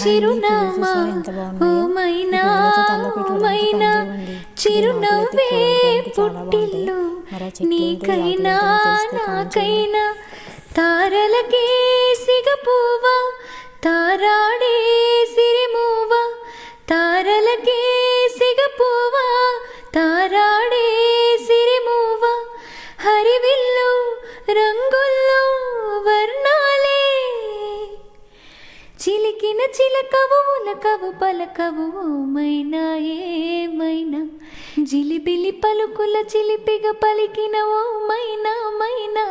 చిరునామా ఓ మైనా మైనా చిరునవ్వే పుట్టిల్లు నీకైనా నాకైనా తారలకే సిగపువ్వా తారాడే సిరిమువ్వా తారలకే సిగపువ్వా తారాడే సిరిమువ్వా హరివిల్లు రంగుల్లో వర్ణాలే చిలికిన చిలకవు ఉలకవు పలకవు ఓ మైనా ఏమైనా జిలిబిలి పలుకుల చిలిపిగా పలికిన ఓ మైనా మైనా